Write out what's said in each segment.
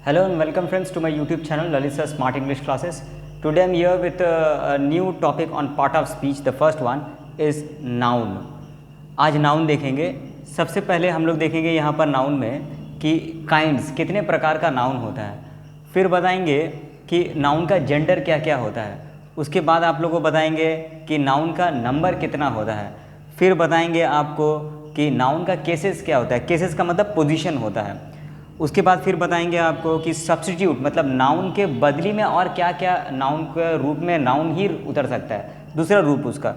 Hello and welcome friends to my YouTube channel Lalisa Smart English Classes. Today I am here with a new topic on part of speech. The first one is noun. आज noun देखेंगे. सबसे पहले हम लोग देखेंगे यहाँ पर noun में कि काइंड्स कितने प्रकार का नाउन होता है. फिर बताएंगे कि नाउन का जेंडर क्या क्या होता है. उसके बाद आप लोगों को बताएंगे कि नाउन का नंबर कितना होता है. फिर बताएंगे आपको कि नाउन का केसेस क्या होता है. केसेस का मतलब पोजीशन होता है. उसके बाद फिर बताएंगे आपको कि सब्स्टिट्यूट मतलब नाउन के बदली में और क्या क्या नाउन के रूप में नाउन ही उतर सकता है, दूसरा रूप उसका.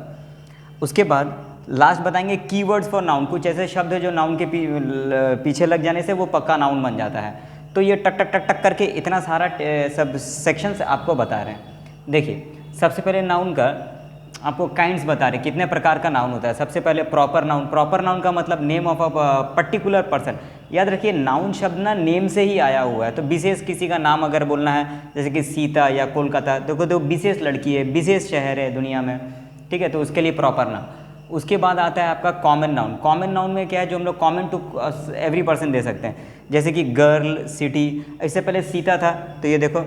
उसके बाद लास्ट बताएंगे कीवर्ड्स फॉर नाउन. कुछ ऐसे शब्द है जो नाउन के पीछे लग जाने से वो पक्का नाउन बन जाता है. तो ये टक टक टक टक करके इतना सारा सब सेक्शंस आपको बता रहे हैं. देखिए सबसे पहले नाउन का आपको काइंड्स बता रहे कितने प्रकार का नाउन होता है. सबसे पहले प्रॉपर नाउन. प्रॉपर नाउन का मतलब name of a particular person. याद रखिए नाउन शब्द ना नेम से ही आया हुआ है. तो विशेष किसी का नाम अगर बोलना है जैसे कि सीता या कोलकाता, देखो तो विशेष लड़की है, विशेष शहर है दुनिया में, ठीक है, तो उसके लिए प्रॉपर नाउन. उसके बाद आता है आपका कॉमन नाउन. कॉमन नाउन में क्या है जो हम लोग कॉमन टू एवरी पर्सन दे सकते हैं. जैसे कि गर्ल, सिटी. इससे पहले सीता था तो ये देखो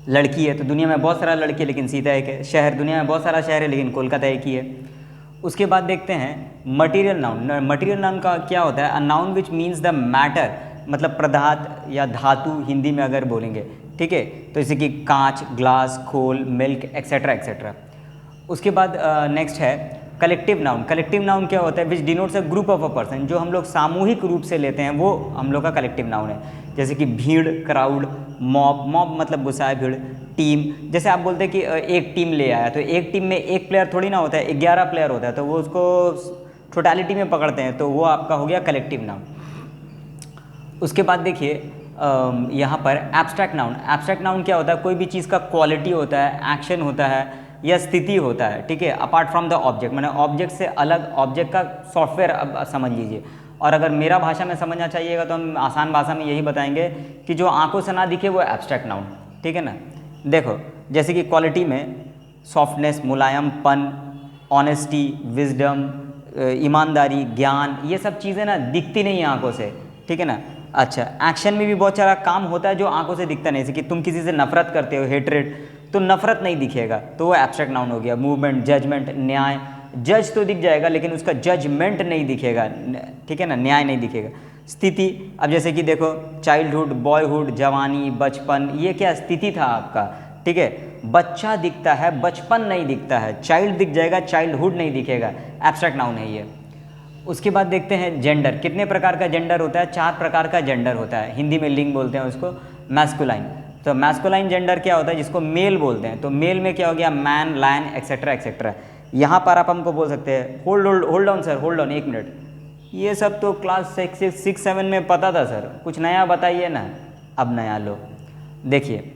लड़की है, तो दुनिया में बहुत सारा लड़की है लेकिन सीता एक है. शहर, दुनिया में बहुत सारा शहर है लेकिन कोलकाता एक ही है. उसके बाद देखते हैं मटेरियल नाउन. मटेरियल नाउन का क्या होता है? A noun which means the matter, मतलब पदार्थ या धातु हिंदी में अगर बोलेंगे, ठीक है, तो जैसे कि कांच, ग्लास, खोल, मिल्क एक्सेट्रा एक्सेट्रा. उसके बाद नेक्स्ट है कलेक्टिव नाउन. कलेक्टिव नाउन क्या होता है? विच denotes a group of a person. जो हम लोग सामूहिक रूप से लेते हैं वो हम लोग का कलेक्टिव नाउन है. जैसे कि भीड़, क्राउड, मॉब. मॉब मतलब गुस्साए भीड़. टीम, जैसे आप बोलते हैं कि एक टीम ले आया, तो एक टीम में एक प्लेयर थोड़ी ना होता है, 11 प्लेयर होता है, तो वो उसको टोटलिटी में पकड़ते हैं, तो वो आपका हो गया कलेक्टिव नाउन. उसके बाद देखिए यहाँ पर एब्स्ट्रैक्ट नाउन. एब्स्ट्रैक्ट नाउन क्या होता है? कोई भी चीज़ का क्वालिटी होता है, एक्शन होता है या स्थिति होता है, ठीक है, अपार्ट फ्रॉम द ऑब्जेक्ट. मैंने ऑब्जेक्ट से अलग, ऑब्जेक्ट का सॉफ्टवेयर अब समझ लीजिए. और अगर मेरा भाषा में समझना चाहिएगा तो हम आसान भाषा में यही बताएंगे कि जो आंखों से ना दिखे वो एब्स्ट्रैक्ट नाउन, ठीक है ना. देखो जैसे कि क्वालिटी में सॉफ्टनेस, मुलायमपन, ऑनेस्टी, विजडम, ईमानदारी, ज्ञान, ये सब चीज़ें ना दिखती नहीं है आंखों से, ठीक है ना. अच्छा, एक्शन में भी बहुत सारा काम होता है जो आंखों से दिखता नहीं. जैसे कि तुम किसी से नफरत करते हो, हेट्रेड, तो नफरत नहीं दिखेगा, तो वो एब्स्ट्रैक्ट नाउन हो गया. मूवमेंट, जजमेंट, न्याय. जज तो दिख जाएगा लेकिन उसका जजमेंट नहीं दिखेगा, ठीक है ना, न्याय नहीं दिखेगा. स्थिति, अब जैसे कि देखो चाइल्डहुड, बॉयहुड, जवानी, बचपन, ये क्या स्थिति था आपका, ठीक है. बच्चा दिखता है, बचपन नहीं दिखता है. चाइल्ड दिख जाएगा, चाइल्डहुड नहीं दिखेगा. एब्स्ट्रैक्ट नाउन है ये. उसके बाद देखते हैं जेंडर. कितने प्रकार का जेंडर होता है? 4 प्रकार का जेंडर होता है. हिंदी में लिंग बोलते हैं उसको. मैस्कुलाइन, तो मैस्कुलाइन जेंडर क्या होता है? जिसको मेल बोलते हैं. तो मेल में क्या हो गया? Man, lion etcetera etcetera. यहाँ पर आप हमको बोल सकते हैं hold on sir, hold on, 1 minute. ये सब तो क्लास 6-7 में पता था सर, कुछ नया बताइए ना. अब नया लो. देखिए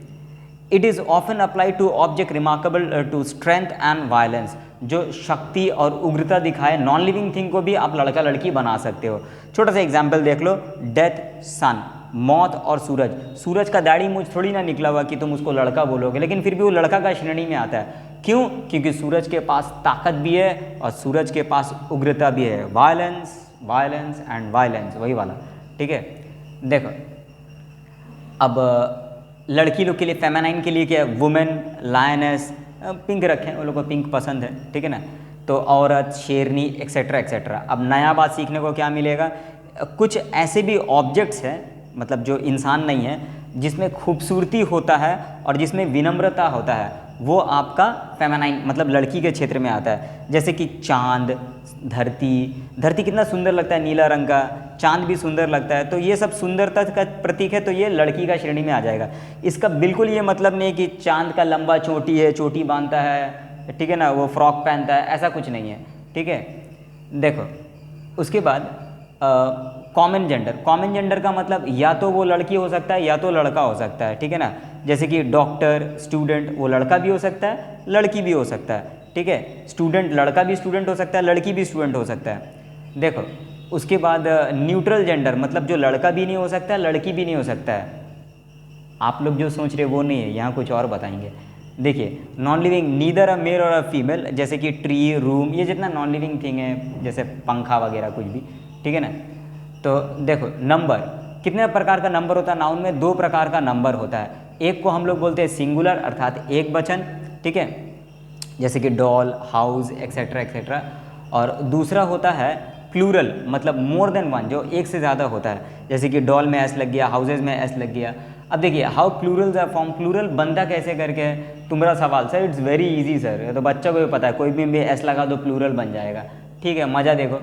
it is often apply to object remarkable to strength and violence. जो शक्ति और उग्रता दिखाए, नॉन लिविंग थिंग को भी आप लड़का लड़की बना सकते हो. छोटा सा एग्जाम्पल देख लो. डेथ, सन, मौत और सूरज. सूरज का दाढ़ी मूंछ थोड़ी ना निकला हुआ कि तुम उसको लड़का बोलोगे, लेकिन फिर भी वो लड़का का श्रेणी में आता है. क्यों? क्योंकि सूरज के पास ताकत भी है और सूरज के पास उग्रता भी है. वायलेंस, वायलेंस एंड वायलेंस, वही वाला, ठीक है. देखो अब लड़की लोग के लिए, फेमेनाइन के लिए क्या है? वुमेन, लायनेस, पिंक रखें, वो लोग को पिंक पसंद है, ठीक है ना. तो औरत, शेरनी एक्सेट्रा एक्सेट्रा. अब नया बात सीखने को क्या मिलेगा? कुछ ऐसे भी ऑब्जेक्ट्स हैं, मतलब जो इंसान नहीं है, जिसमें खूबसूरती होता है और जिसमें विनम्रता होता है, वो आपका फेमेनाइन मतलब लड़की के क्षेत्र में आता है. जैसे कि चांद, धरती. धरती कितना सुंदर लगता है, नीला रंग का. चांद भी सुंदर लगता है, तो ये सब सुंदरता का प्रतीक है, तो ये लड़की का श्रेणी में आ जाएगा. इसका बिल्कुल ये मतलब नहीं कि चांद का लंबा चोटी है, चोटी बांधता है, ठीक है ना, वो फ्रॉक पहनता है, ऐसा कुछ नहीं है, ठीक है. देखो उसके बाद कॉमन जेंडर. कॉमन जेंडर का मतलब या तो वो लड़की हो सकता है या तो लड़का हो सकता है, ठीक है ना. जैसे कि डॉक्टर, स्टूडेंट, वो लड़का भी हो सकता है, लड़की भी हो सकता है, ठीक है. स्टूडेंट, लड़का भी स्टूडेंट हो सकता है, लड़की भी स्टूडेंट हो सकता है. देखो उसके बाद न्यूट्रल जेंडर, मतलब जो लड़का भी नहीं हो सकता है, लड़की भी नहीं हो सकता है. आप लोग जो सोच रहे वो नहीं है, यहाँ कुछ और बताएंगे. देखिए non living, neither a male or a female. जैसे कि ट्री, रूम, ये जितना नॉन लिविंग थिंग है, जैसे पंखा वगैरह कुछ भी, ठीक है ना. तो देखो नंबर, कितने प्रकार का नंबर होता है नाउन में? 2 प्रकार का नंबर होता है। एक को हम लोग बोलते हैं सिंगुलर अर्थात एक वचन, ठीक है, जैसे कि डॉल, हाउस एक्सेट्रा एक्सेट्रा, और दूसरा होता है प्लूरल मतलब मोर देन वन, जो एक से ज़्यादा होता है, जैसे कि डॉल में एस लग गया, हाउसेज में एस लग गया। अब देखिए how plurals are form, plural बनता कैसे करके है, तुम्हारा सवाल sir it's very easy sir, ये तो बच्चों को भी पता है, कोई भी एस लगा दो प्लूरल बन जाएगा, ठीक है, मज़ा देखो।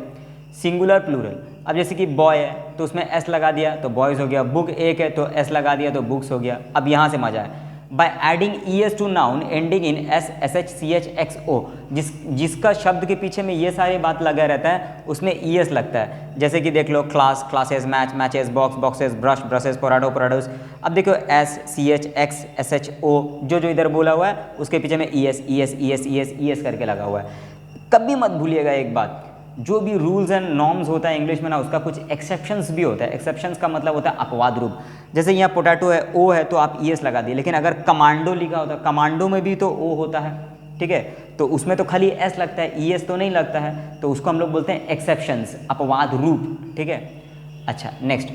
सिंगुलर प्लूरल, अब जैसे कि बॉय है तो उसमें एस लगा दिया तो बॉयज़ हो गया, बुक एक है तो एस लगा दिया तो बुक्स हो गया। अब यहाँ से मजा है, by adding ES to noun ending in S, SH, CH, XO, जिसका शब्द के पीछे में ये सारी बात लगा रहता है उसमें ES लगता है। जैसे कि देख लो class, classes, match, matches, box, boxes, brush, brushes, पोराडो, पोराडोस। अब देखो S, CH, X, SH, O जो इधर बोला हुआ है उसके पीछे में ES करके लगा हुआ है। कभी मत भूलिएगा एक बात, जो भी रूल्स एंड नॉर्म्स होता है इंग्लिश में ना, उसका कुछ एक्सेप्शंस भी होता है। एक्सेप्शंस का मतलब होता है अपवाद रूप। जैसे यहाँ पोटैटो है, ओ है तो आप ES लगा दिए, लेकिन अगर कमांडो लिखा होता है, कमांडो में भी तो ओ होता है, ठीक है, तो उसमें तो खाली एस लगता है, ES तो नहीं लगता है, तो उसको हम लोग बोलते हैं एक्सेप्शंस, अपवाद रूप, ठीक है। अच्छा next,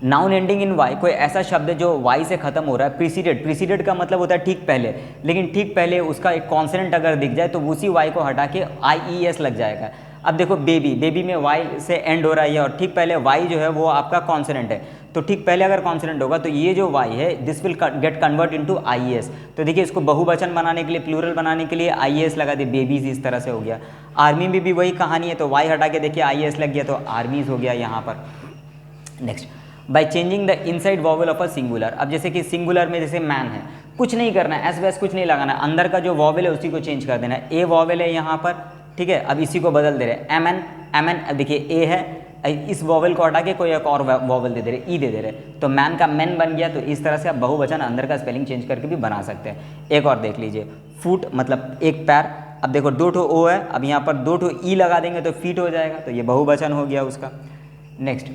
noun ending in Y, कोई ऐसा शब्द है जो वाई से खत्म हो रहा है, प्रीसीडेड, प्रीसीडेड का मतलब होता है ठीक पहले, लेकिन ठीक पहले उसका एक कॉन्सोनेंट अगर दिख जाए तो उसी वाई को हटा के IES लग जाएगा। अब देखो बेबी, बेबी में वाई से एंड हो रहा है और ठीक पहले वाई जो है वो आपका कॉन्सोनेंट है, तो ठीक पहले अगर कॉन्सोनेंट होगा तो ये जो वाई है this will get convert into IES। तो देखिए इसको बहुवचन बनाने के लिए, प्लूरल बनाने के लिए IES लगा दिए, बेबीज इस तरह से हो गया। आर्मी में भी वही कहानी है, तो वाई हटा के देखिए IES लग गया तो आर्मीज हो गया यहाँ पर। Next, by changing the inside vowel of a singular, अब जैसे कि सिंगुलर में जैसे मैन है, कुछ नहीं करना है, एस वैस कुछ नहीं लगाना, अंदर का जो वॉवल है उसी को चेंज कर देना है। ए वॉवल है यहाँ पर, ठीक है, अब इसी को बदल दे रहे हैं MN, MN, अब देखिए ए है, इस वॉवल को हटा के कोई एक और वॉवल दे रहे, ई दे रहे, तो मैन का मैन बन गया। तो इस तरह से आप बहुवचन अंदर का स्पेलिंग चेंज करके भी बना सकते हैं। एक और देख लीजिए, फुट मतलब एक पैर, अब देखो 2 ठो ओ है, अब यहाँ पर 2 ठो ई लगा देंगे तो फीट हो जाएगा, तो ये बहुवचन हो गया उसका। नेक्स्ट,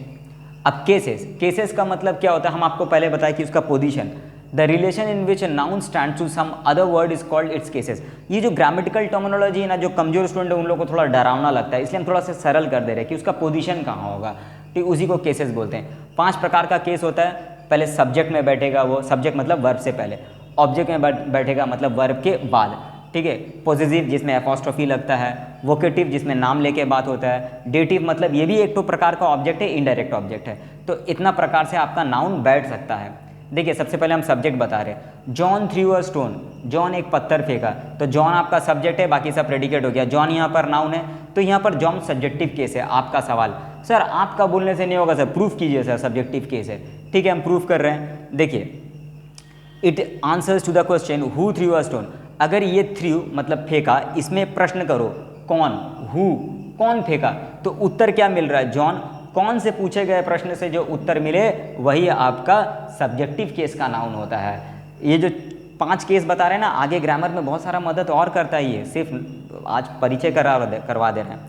अब केसेस, केसेस का मतलब क्या होता है, हम आपको पहले बताया कि उसका position, the relation in which noun stand to some other word is called its cases. ये जो ग्रामेटिकल टर्मिनोलॉजी है ना, जो कमजोर स्टूडेंट है उन लोगों को थोड़ा डरावना लगता है, इसलिए हम थोड़ा सा सरल कर दे रहे हैं कि उसका पोजीशन कहाँ होगा, ठीक, उसी को केसेस बोलते हैं। 5 प्रकार का केस होता है। पहले सब्जेक्ट में बैठेगा, वो सब्जेक्ट मतलब वर्ब से पहले, ऑब्जेक्ट में बैठेगा मतलब वर्ब के बाद, ठीक है, पॉजिटिव जिसमें एपोस्ट्रोफी लगता है, वोकेटिव जिसमें नाम लेके बात होता है, डेटिव मतलब ये भी एक तो प्रकार का ऑब्जेक्ट है, इनडायरेक्ट ऑब्जेक्ट है। तो इतना प्रकार से आपका नाउन बैठ सकता है। देखिए सबसे पहले हम सब्जेक्ट बता रहे हैं, John through a stone, John एक पत्थर फेंका, तो जॉन आपका सब्जेक्ट है, बाकी सब प्रेडिकेट हो गया। जॉन यहाँ पर नाउन है, तो यहाँ पर जॉन सब्जेक्टिव केस है। आपका सवाल सर आपका बोलने से नहीं होगा सर, प्रूफ कीजिए सर, सब्जेक्टिव केस है, ठीक है, हम प्रूफ कर रहे हैं। देखिए it answers to the question who threw a stone, अगर ये थ्रू मतलब फेंका, इसमें प्रश्न करो कौन, हु कौन फेंका, तो उत्तर क्या मिल रहा है, जॉन। कौन से पूछे गए प्रश्न से जो उत्तर मिले वही आपका सब्जेक्टिव केस का नाउन होता है। ये जो 5 केस बता रहे हैं ना, आगे ग्रामर में बहुत सारा मदद और करता है, ये सिर्फ आज परिचय करवा दे रहे हैं।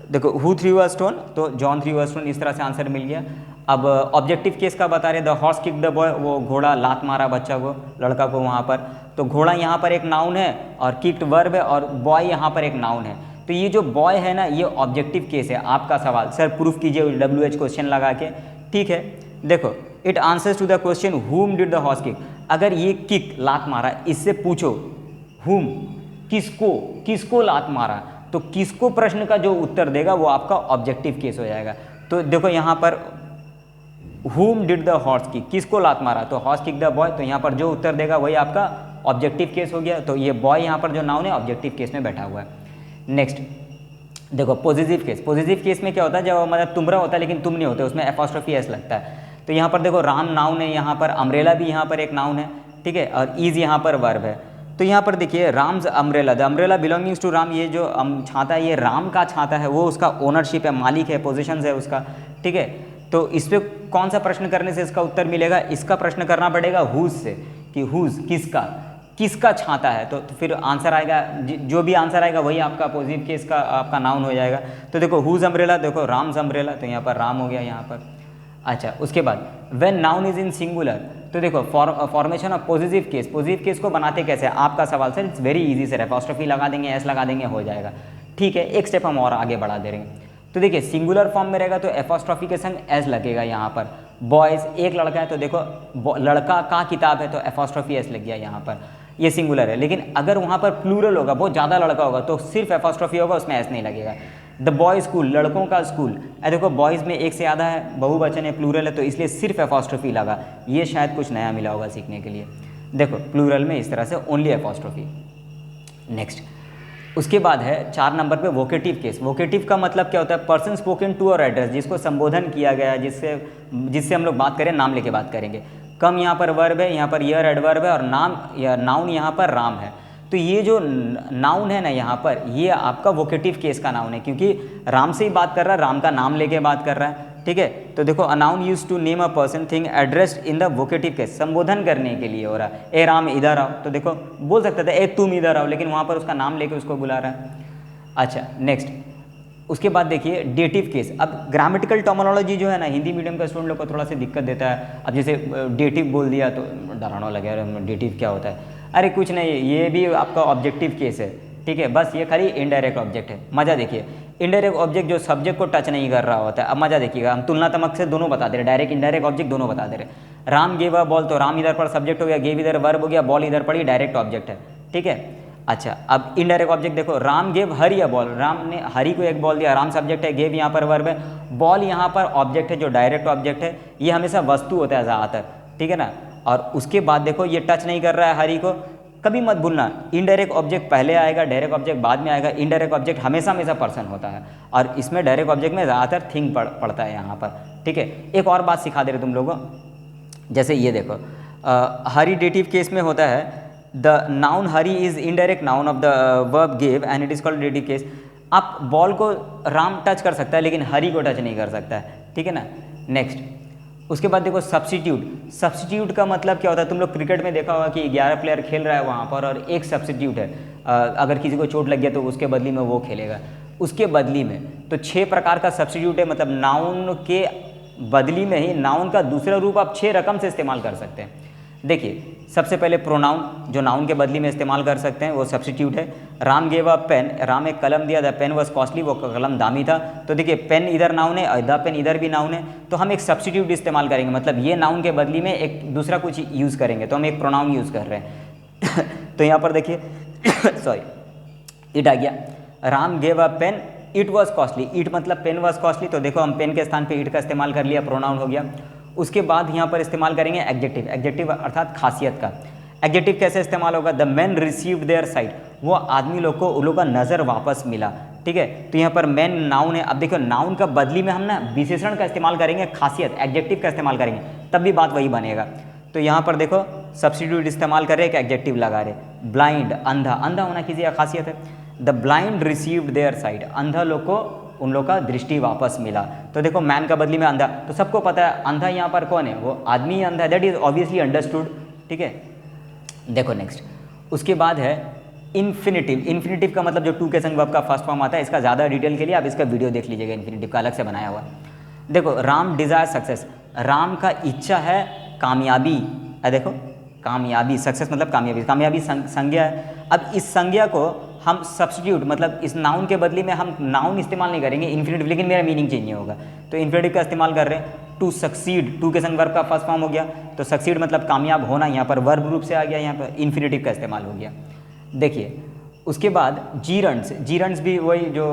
देखो हु थ्रू अ स्टोन, तो जॉन थ्रू अ स्टोन, इस तरह से आंसर मिल गया। अब ऑब्जेक्टिव केस का बता रहे, the horse kick the boy, वो घोड़ा लात मारा बच्चा को, लड़का को वहाँ पर, तो घोड़ा यहाँ पर एक नाउन है और किक्ड वर्ब है और बॉय यहाँ पर एक नाउन है। तो ये जो बॉय है ना, ये ऑब्जेक्टिव केस है। आपका सवाल सर प्रूफ कीजिए WH क्वेश्चन लगा के, ठीक है। देखो it answers to the question whom did the horse kick, अगर ये किक लात मारा, इससे पूछो हुम किसको लात मारा, तो किसको प्रश्न का जो उत्तर देगा वो आपका ऑब्जेक्टिव केस हो जाएगा। तो देखो यहाँ पर हुम डिड द हॉर्स किक, किसको लात मारा, तो हॉर्स किक द बॉय, तो यहाँ पर जो उत्तर देगा वही आपका ऑब्जेक्टिव केस हो गया। तो ये बॉय यहाँ पर जो नाउन है ऑब्जेक्टिव केस में बैठा हुआ है। नेक्स्ट देखो पॉजिटिव केस, पॉजिटिव केस में क्या होता है, जब मतलब तुमरा होता है लेकिन तुम नहीं होते, उसमें एपोस्ट्रोफी एस लगता है। तो यहाँ पर देखो राम नाउन है, यहाँ पर अम्ब्रेला भी यहाँ पर एक नाउन है, ठीक है, और ईज यहाँ पर वर्ब है। तो यहाँ पर देखिए Ram's umbrella, the umbrella belongings to Ram, ये जो छाता है ये राम का छाता है, वो उसका ओनरशिप है, मालिक है, पोजीशन है उसका, ठीक है। तो इस पर कौन सा प्रश्न करने से इसका उत्तर मिलेगा, इसका प्रश्न करना पड़ेगा हुज से, कि हुज किसका छाता है, तो फिर आंसर आएगा, जो भी आंसर आएगा वही आपका पॉजिटिव केस का आपका नाउन हो जाएगा। तो देखो हुज अम्ब्रेला, देखो राम्स अम्ब्रेला, तो यहाँ पर राम हो गया यहाँ पर। अच्छा उसके बाद when noun is in singular, तो देखो फॉर्मेशन ऑफ पॉजिटिव केस को बनाते कैसे, आपका सवाल sir it's very easy sir, apostrophe लगा देंगे, एस लगा देंगे, हो जाएगा, ठीक है। एक स्टेप हम और आगे बढ़ा दे रहे हैं। तो देखिए सिंगुलर फॉर्म में रहेगा तो एपोस्ट्रॉफी के संग एस लगेगा यहाँ पर। बॉयज़ एक लड़का है तो देखो लड़का का किताब है तो एपोस्ट्रॉफी एस लग गया यहाँ पर, ये सिंगुलर है। लेकिन अगर वहाँ पर प्लूरल होगा, बहुत ज़्यादा लड़का होगा तो सिर्फ एपोस्ट्रॉफी होगा, उसमें एस नहीं लगेगा। द बॉय स्कूल, लड़कों का स्कूल, देखो बॉयज़ में एक से ज़्यादा है, बहुवचन है, प्लूरल है, तो इसलिए सिर्फ एपोस्ट्रॉफी लगा। ये शायद कुछ नया मिला होगा सीखने के लिए। देखो प्लूरल में इस तरह से ओनली एपोस्ट्रॉफी। नेक्स्ट उसके बाद है 4 नंबर पे वोकेटिव केस। वोकेटिव का मतलब क्या होता है? पर्सन स्पोकन टू और एड्रेस, जिसको संबोधन किया गया है, जिससे हम लोग बात करें, नाम लेके बात करेंगे। कम यहाँ पर वर्ब है, यहाँ पर यर एडवर्ब है, और नाम या नाउन यहाँ पर राम है। तो ये जो नाउन है ना यहाँ पर, ये आपका वोकेटिव केस का नाउन है, क्योंकि राम से ही बात कर रहा है, राम का नाम लेके बात कर रहा है। ठीक है, तो देखो a noun used to name a person thing addressed in the vocative case, संबोधन करने के लिए हो रहा है। ए राम इधर आओ, तो देखो बोल सकता था ए तुम इधर आओ, लेकिन वहाँ पर उसका नाम लेके उसको बुला रहा है। अच्छा नेक्स्ट उसके बाद देखिए डेटिव केस। अब ग्रामेटिकल टर्मिनोलॉजी जो है ना, हिंदी मीडियम का स्टूडेंट लोग को थोड़ा सा दिक्कत देता है। अब जैसे डेटिव बोल दिया तो डराना लगे, अरे डेटिव क्या होता है? अरे कुछ नहीं, ये भी आपका ऑब्जेक्टिव केस है। ठीक है, बस ये खाली इनडायरेक्ट ऑब्जेक्ट है। मज़ा देखिए, इनडायरेक्ट ऑब्जेक्ट जो सब्जेक्ट को टच नहीं कर रहा होता है। अब मज़ा देखिएगा, हम तुलनात्मक से दोनों बता दे रहे, डायरेक्ट इनडायरेक्ट ऑब्जेक्ट दोनों बता दे रहे। राम गेव अ बॉल, तो राम इधर पर सब्जेक्ट हो गया, गेव इधर वर्ब हो गया, बॉल इधर पड़ी डायरेक्ट ऑब्जेक्ट है। ठीक है, अच्छा अब इनडायरेक्ट ऑब्जेक्ट देखो, Ram gave Hari a ball, Ram ने हरी को एक बॉल दिया, राम सब्जेक्ट है, गेव यहाँ पर वर्ब है, बॉल यहाँ पर ऑब्जेक्ट है जो डायरेक्ट ऑब्जेक्ट है। ये हमेशा वस्तु होता है ज़्यादातर। ठीक है ना, और उसके बाद देखो ये टच नहीं कर रहा है हरी को। कभी मत भूलना, इनडायरेक्ट ऑब्जेक्ट पहले आएगा, डायरेक्ट ऑब्जेक्ट बाद में आएगा। इनडायरेक्ट ऑब्जेक्ट हमेशा पर्सन होता है, और इसमें डायरेक्ट ऑब्जेक्ट में ज़्यादातर थिंग पड़ता है यहाँ पर। ठीक है, एक और बात सिखा दे रहे तुम लोगों, जैसे ये देखो हरी डेटिव केस में होता है the noun Hari is indirect noun of the verb give and it is called dative case. आप बॉल को राम टच कर सकता है, लेकिन हरी को टच नहीं कर सकता है। ठीक है ना। नेक्स्ट उसके बाद देखो सब्स्टिट्यूट। सब्स्टिट्यूट का मतलब क्या होता है? तुम लोग क्रिकेट में देखा होगा कि 11 प्लेयर खेल रहा है वहाँ पर, और एक सब्स्टिट्यूट है। अगर किसी को चोट लग गया तो उसके बदली में वो खेलेगा, उसके बदली में। तो 6 प्रकार का सब्स्टिट्यूट है, मतलब नाउन के बदली में ही नाउन का दूसरा रूप आप 6 रकम से इस्तेमाल कर सकते हैं। देखिए सबसे पहले प्रोनाउन, जो नाउन के बदली में इस्तेमाल कर सकते हैं, वो सब्स्टिट्यूट है। Ram gave a pen, Ram एक कलम दिया, द पेन वॉज कॉस्टली, वो कलम दामी था। तो देखिए पेन इधर नाउन है और द पेन इधर भी नाउन है, तो हम एक सब्स्टिट्यूट इस्तेमाल करेंगे, मतलब ये नाउन के बदली में एक दूसरा कुछ यूज़ करेंगे, तो हम एक प्रोनाउन यूज़ कर रहे हैं। तो यहाँ पर देखिए सॉरी इट आ गया, Ram gave a pen it was costly, it मतलब पेन वॉज कॉस्टली, तो देखो हम पेन के स्थान पे इट का इस्तेमाल कर लिया, प्रोनाउन हो गया। उसके बाद यहाँ पर इस्तेमाल करेंगे एडजेक्टिव, एडजेक्टिव अर्थात खासियत का। एडजेक्टिव कैसे इस्तेमाल होगा? The man received their sight, वो आदमी लोग को उन लोग का नज़र वापस मिला। ठीक है, तो यहाँ पर मैन नाउन है। अब देखो नाउन का बदली में हम ना विशेषण का इस्तेमाल करेंगे, खासियत एडजेक्टिव का इस्तेमाल करेंगे, तब भी बात वही बनेगा। तो यहाँ पर देखो सब्स्टिट्यूट इस्तेमाल कर रहे हैं, एक एडजेक्टिव लगा रहे। ब्लाइंड, अंधा, अंधा होना किसी का खासियत है। The blind received their sight, अंधा लोग को उन लोग का दृष्टि वापस मिला। तो देखो मैन का बदली में अंधा, तो सबको पता है अंधा यहाँ पर कौन है? वो आदमी ही अंधा है, दैट इज ऑब्वियसली अंडरस्टूड। ठीक है, देखो नेक्स्ट उसके बाद है इन्फिनिटिव। इन्फिनिटिव का मतलब जो टू के संग वर्ब का फर्स्ट फॉर्म आता है, इसका ज़्यादा डिटेल के लिए आप इसका वीडियो देख लीजिएगा, इन्फिनिटिव का अलग से बनाया हुआ। देखो राम डिज़ायर सक्सेस, राम का इच्छा है कामयाबी। देखो कामयाबी, सक्सेस मतलब कामयाबी, कामयाबी संज्ञा है। अब इस संज्ञा को हम सब्स्टिट्यूट, मतलब इस नाउन के बदले में हम नाउन इस्तेमाल नहीं करेंगे इन्फिनिटिव, लेकिन मेरा मीनिंग चेंज नहीं होगा, तो इन्फिनिटिव का इस्तेमाल कर रहे हैं। टू सक्सीड, टू के संग वर्ब का फर्स्ट फॉर्म हो गया, तो सक्सीड मतलब कामयाब होना, यहाँ पर वर्ब रूप से आ गया, यहाँ पर इन्फिनिटिव का इस्तेमाल हो गया। देखिए उसके बाद जीरंड्स, जीरंड्स भी वही जो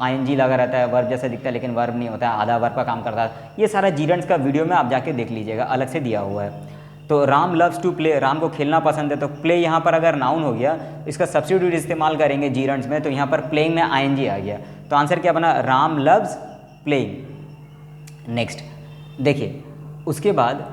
ING लगा रहता है, वर्ब जैसा दिखता है लेकिन वर्ब नहीं होता है, आधा वर्ब का काम करता है। ये सारा जीरंड्स का वीडियो में आप जाके देख लीजिएगा, अलग से दिया हुआ है। तो Ram loves to play, Ram को खेलना पसंद है, तो प्ले यहाँ पर अगर नाउन हो गया, इसका सब्स्टिट्यूट इस्तेमाल करेंगे जीरंड्स में, तो यहाँ पर प्लेइंग में ING आ गया, तो आंसर क्या बना? Ram loves playing. नेक्स्ट देखिए उसके बाद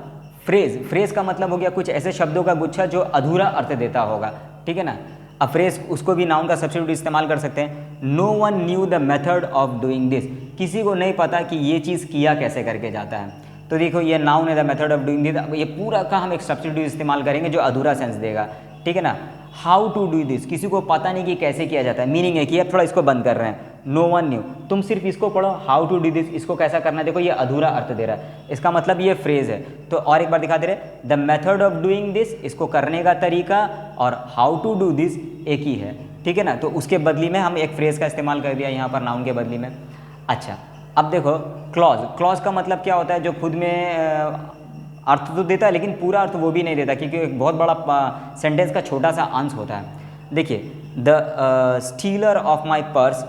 फ्रेज। फ्रेज का मतलब हो गया कुछ ऐसे शब्दों का गुच्छा जो अधूरा अर्थ देता होगा। ठीक है ना। अब फ्रेज, उसको भी नाउन का सब्स्टिट्यूट इस्तेमाल कर सकते हैं। No one knew the method of doing this, किसी को नहीं पता कि ये चीज़ किया कैसे करके जाता है। तो देखो ये नाउन है, the method of doing this, ये पूरा का हम एक सब्स्टिट्यूट इस्तेमाल करेंगे जो अधूरा सेंस देगा। ठीक है ना। हाउ टू डू दिस, किसी को पता नहीं कि कैसे किया जाता है, मीनिंग है कि अब थोड़ा इसको बंद कर रहे हैं। नो वन न्यू, तुम सिर्फ इसको पढ़ो, हाउ टू डू दिस, इसको कैसा करना है, देखो ये अधूरा अर्थ दे रहा है, इसका मतलब ये फ्रेज है। तो और एक बार दिखा दे रहे, the method of doing this, इसको करने का तरीका, और हाउ टू डू दिस एक ही है। ठीक है ना। तो उसके बदली में हम एक फ्रेज का इस्तेमाल कर दिया यहाँ पर नाउन के बदली में। अच्छा, अब देखो क्लॉज, क्लॉज का मतलब क्या होता है, जो खुद में अर्थ तो देता है लेकिन पूरा अर्थ वो भी नहीं देता, क्योंकि एक बहुत बड़ा सेंटेंस का छोटा सा अंश होता है। देखिए, the stealer of my purse,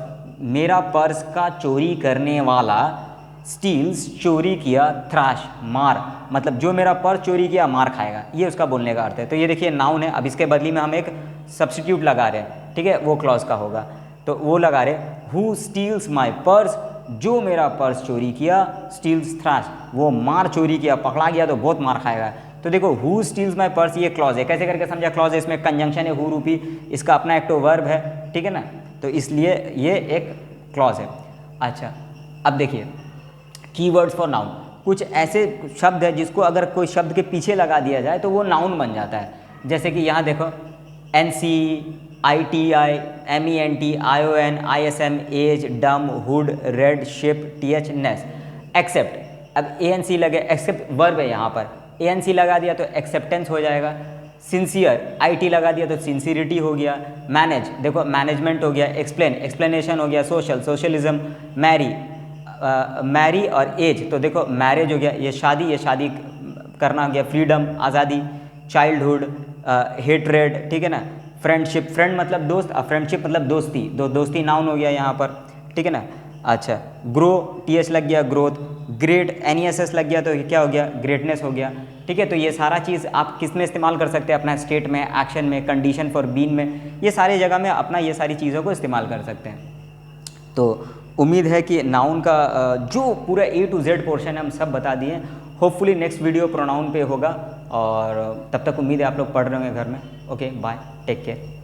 मेरा पर्स का चोरी करने वाला, स्टील्स चोरी किया, थ्रैश मार, मतलब जो मेरा पर्स चोरी किया मार खाएगा, ये उसका बोलने का अर्थ है। तो ये देखिए नाउन है, अब इसके बदले में हम एक सब्स्टिट्यूट लगा रहे हैं, ठीक है, वो क्लॉज का होगा। तो वो लगा रहे, हु स्टील्स माई पर्स, जो मेरा पर्स चोरी किया, स्टील्स थ्रैश, वो मार चोरी किया, पकड़ा गया तो बहुत मार खाएगा। तो देखो हु स्टील्स माई पर्स ये क्लॉज है, कैसे करके समझा, क्लॉज है, इसमें कंजंक्शन है हु रूपी, इसका अपना एक तो वर्ब है, ठीक है ना, तो इसलिए ये एक क्लॉज है। अच्छा, अब देखिए कीवर्ड्स फॉर नाउन, कुछ ऐसे शब्द है जिसको अगर कोई शब्द के पीछे लगा दिया जाए तो वो नाउन बन जाता है। जैसे कि यहाँ देखो NC, ITI, MENT, ION, ISM, age, dom, hood, red, ship, TH, ness, except, अब ANC लगे, एक्सेप्ट वर्ब है यहाँ पर, ANC लगा दिया तो एक्सेप्टेंस हो जाएगा। सिंसियर, IT लगा दिया तो सिंसियरिटी हो गया। मैनेज, देखो मैनेजमेंट हो गया। एक्सप्लेन, एक्सप्लेनेशन हो गया। Social, socialism. मैरी, मैरी और एज, तो देखो मैरिज हो गया, ये शादी करना हो गया। फ्रीडम, आज़ादी। चाइल्डहुड, हेट्रेड, ठीक है ना। फ्रेंडशिप, फ्रेंड मतलब दोस्त, फ्रेंडशिप मतलब दोस्ती, दोस्ती नाउन हो गया यहाँ पर, ठीक है ना। अच्छा, ग्रो, TH लग गया, ग्रोथ। ग्रेट, NESS लग गया तो क्या हो गया, ग्रेटनेस हो गया, ठीक है। तो ये सारा चीज़ आप किस में इस्तेमाल कर सकते हैं, अपना स्टेट में, एक्शन में, कंडीशन फॉर बीन में, ये सारी जगह में अपना ये सारी चीज़ों को इस्तेमाल कर सकते हैं। तो उम्मीद है कि नाउन का जो पूरा A to Z पोर्शन है हम सब बता दिए। होपफुली नेक्स्ट वीडियो प्रोनाउन पे होगा, और तब तक उम्मीद है आप लोग पढ़ रहे होंगे घर में। Okay, bye, take care.